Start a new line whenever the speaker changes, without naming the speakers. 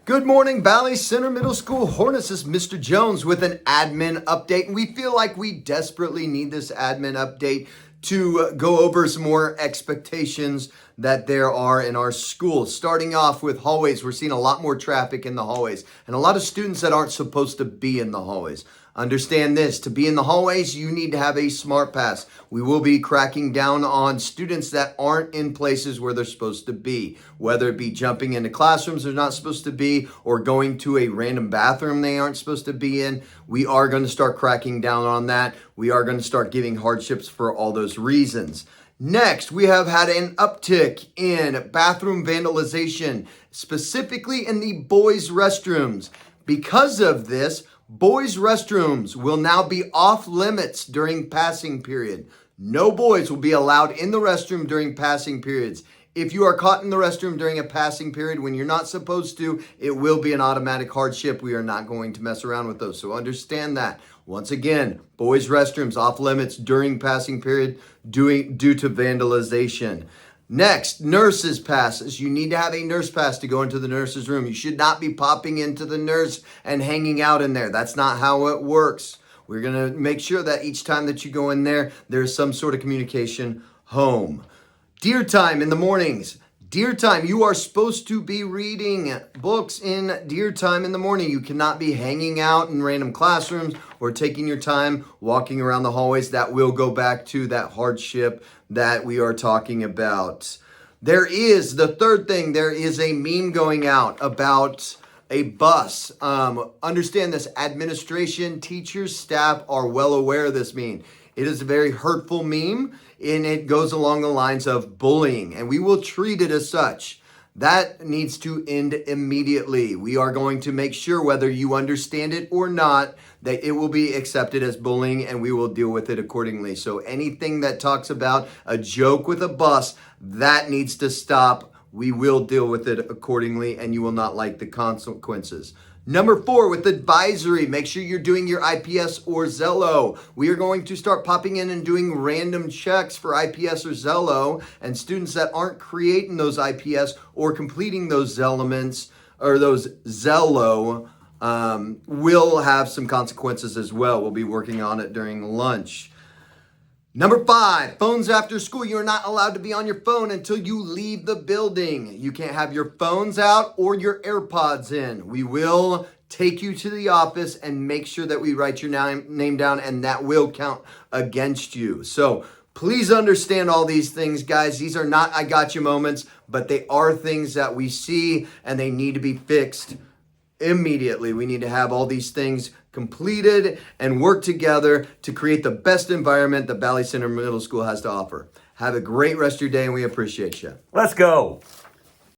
Good morning, Valley Center Middle School Hornets. This is Mr. Jones with an admin update. And we feel like we desperately need this admin update to go over some more expectations that there are in our school. Starting off with hallways, we're seeing a lot more traffic in the hallways and a lot of students that aren't supposed to be in the hallways. Understand this, to be in the hallways, you need to have a smart pass. We will be cracking down on students that aren't in places where they're supposed to be, whether it be jumping into classrooms they're not supposed to be or going to a random bathroom they aren't supposed to be in. We are going to start cracking down on that. We are going to start giving hardships for all those reasons. Next, we have had an uptick in bathroom vandalization, specifically in the boys' restrooms. Because of this, boys' restrooms will now be off limits during passing period. No boys will be allowed in the restroom during passing periods. If you are caught in the restroom during a passing period when you're not supposed to, it will be an automatic hardship. We are not going to mess around with those. So understand that. Once again, boys' restrooms off limits during passing period due to vandalization. Next, nurses' passes. You need to have a nurse pass to go into the nurse's room. You should not be popping into the nurse and hanging out in there. That's not how it works. We're going to make sure that each time that you go in there, there's some sort of communication home. Deer time in the mornings. Deer time, you are supposed to be reading books in deer time in the morning. You cannot be hanging out in random classrooms or taking your time walking around the hallways. That will go back to that hardship that we are talking about. There is, the third thing, there is a meme going out about a bus. Understand this, administration, teachers, staff are well aware of this meme. It is a very hurtful meme, and it goes along the lines of bullying, and we will treat it as such. That needs to end immediately. We are going to make sure, whether you understand it or not, that it will be accepted as bullying, and we will deal with it accordingly. So anything that talks about a joke with a bus, that needs to stop. We will deal with it accordingly, and you will not like the consequences. Number 4, with advisory, make sure you're doing your IPS or Zello. We are going to start popping in and doing random checks for IPS or Zello, and students that aren't creating those IPS or completing those elements or those Zello will have some consequences as well. We'll be working on it during lunch. Number 5, phones after school. You're not allowed to be on your phone until you leave the building. You can't have your phones out or your AirPods in. We will take you to the office and make sure that we write your name down, and that will count against you. So please understand all these things, guys. These are not I got you moments, but they are things that we see and they need to be fixed immediately. We need to have all these things completed and work together to create the best environment that Valley Center Middle School has to offer. Have a great rest of your day, and we appreciate you.
Let's go.